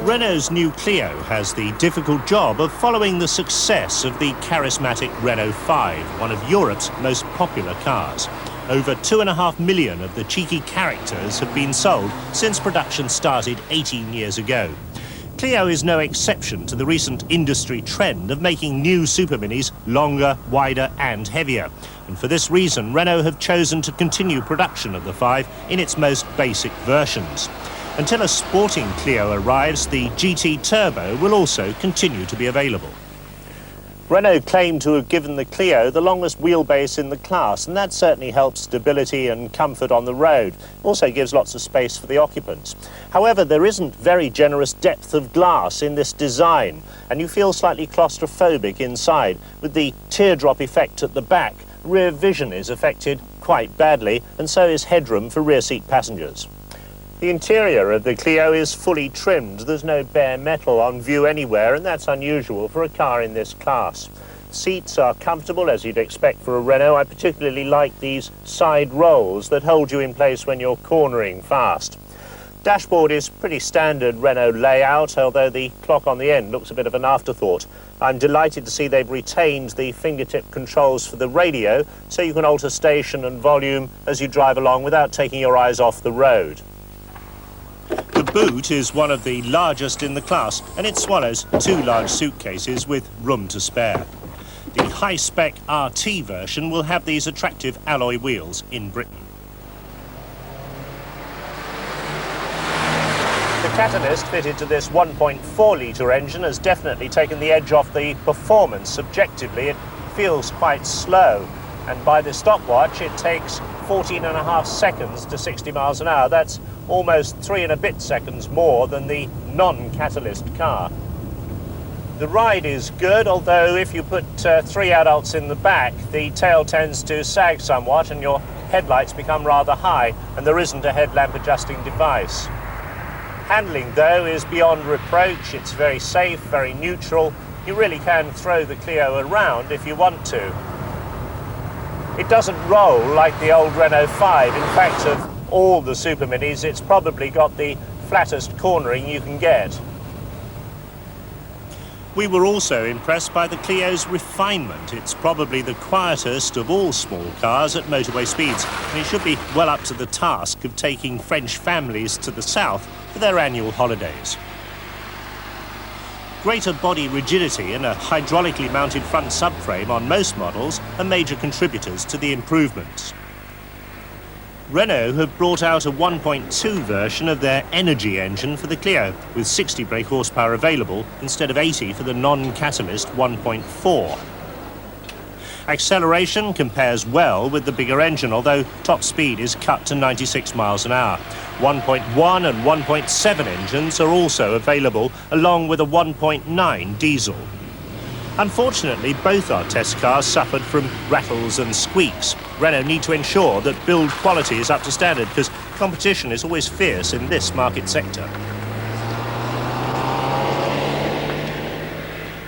Renault's new Clio has the difficult job of following the success of the charismatic Renault 5, one of Europe's most popular cars. Over 2.5 million of the cheeky characters have been sold since production started 18 years ago. Clio is no exception to the recent industry trend of making new superminis longer, wider and heavier. And for this reason, Renault have chosen to continue production of the 5 in its most basic versions. Until a sporting Clio arrives, the GT Turbo will also continue to be available. Renault claim to have given the Clio the longest wheelbase in the class, and that certainly helps stability and comfort on the road. Also gives lots of space for the occupants. However, there isn't very generous depth of glass in this design, and you feel slightly claustrophobic inside. With the teardrop effect at the back, rear vision is affected quite badly, and so is headroom for rear seat passengers. The interior of the Clio is fully trimmed. There's no bare metal on view anywhere, and that's unusual for a car in this class. Seats are comfortable, as you'd expect for a Renault. I particularly like these side rolls that hold you in place when you're cornering fast. Dashboard is pretty standard Renault layout, although the clock on the end looks a bit of an afterthought. I'm delighted to see they've retained the fingertip controls for the radio, so you can alter station and volume as you drive along without taking your eyes off the road. The boot is one of the largest in the class, and it swallows 2 large suitcases with room to spare. The high-spec RT version will have these attractive alloy wheels in Britain. The catalyst fitted to this 1.4-litre engine has definitely taken the edge off the performance. Subjectively, it feels quite slow, and by the stopwatch it takes 14.5 seconds to 60 miles an hour. That's almost 3 and a bit seconds more than the non-catalyst car. The ride is good, although if you put 3 adults in the back, the tail tends to sag somewhat and your headlights become rather high, and there isn't a headlamp adjusting device. Handling, though, is beyond reproach. It's very safe, very neutral. You really can throw the Clio around if you want to. It doesn't roll like the old Renault 5. In fact, of all the superminis, it's probably got the flattest cornering you can get. We were also impressed by the Clio's refinement. It's probably the quietest of all small cars at motorway speeds, and it should be well up to the task of taking French families to the south for their annual holidays. Greater body rigidity and a hydraulically mounted front subframe on most models are major contributors to the improvements. Renault have brought out a 1.2 version of their Energy engine for the Clio, with 60 brake horsepower available instead of 80 for the non-catalyst 1.4. Acceleration compares well with the bigger engine, although top speed is cut to 96 miles an hour. 1.1 and 1.7 engines are also available, along with a 1.9 diesel. Unfortunately, both our test cars suffered from rattles and squeaks. Renault need to ensure that build quality is up to standard, because competition is always fierce in this market sector.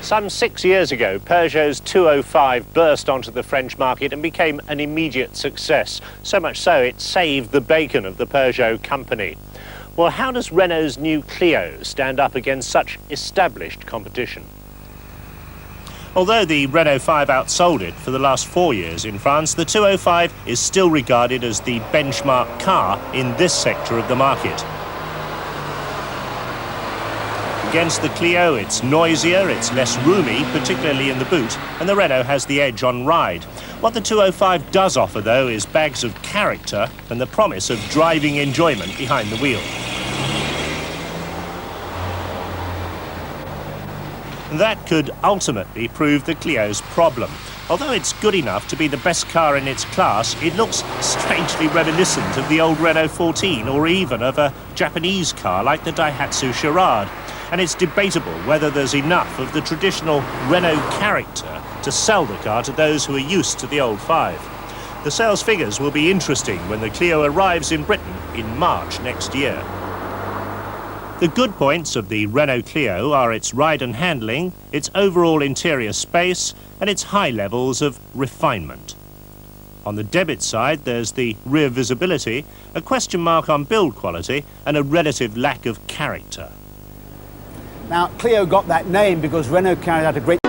Some 6 years ago, Peugeot's 205 burst onto the French market and became an immediate success. So much so, it saved the bacon of the Peugeot company. Well, how does Renault's new Clio stand up against such established competition? Although the Renault 5 outsold it for the last 4 years in France, the 205 is still regarded as the benchmark car in this sector of the market. Against the Clio, it's noisier, it's less roomy, particularly in the boot, and the Renault has the edge on ride. What the 205 does offer, though, is bags of character and the promise of driving enjoyment behind the wheel. That could ultimately prove the Clio's problem. Although it's good enough to be the best car in its class, it looks strangely reminiscent of the old Renault 14 or even of a Japanese car like the Daihatsu Charade. And it's debatable whether there's enough of the traditional Renault character to sell the car to those who are used to the old 5. The sales figures will be interesting when the Clio arrives in Britain in March next year. The good points of the Renault Clio are its ride and handling, its overall interior space, and its high levels of refinement. On the debit side, there's the rear visibility, a question mark on build quality, and a relative lack of character. Now, Clio got that name because Renault carried out a great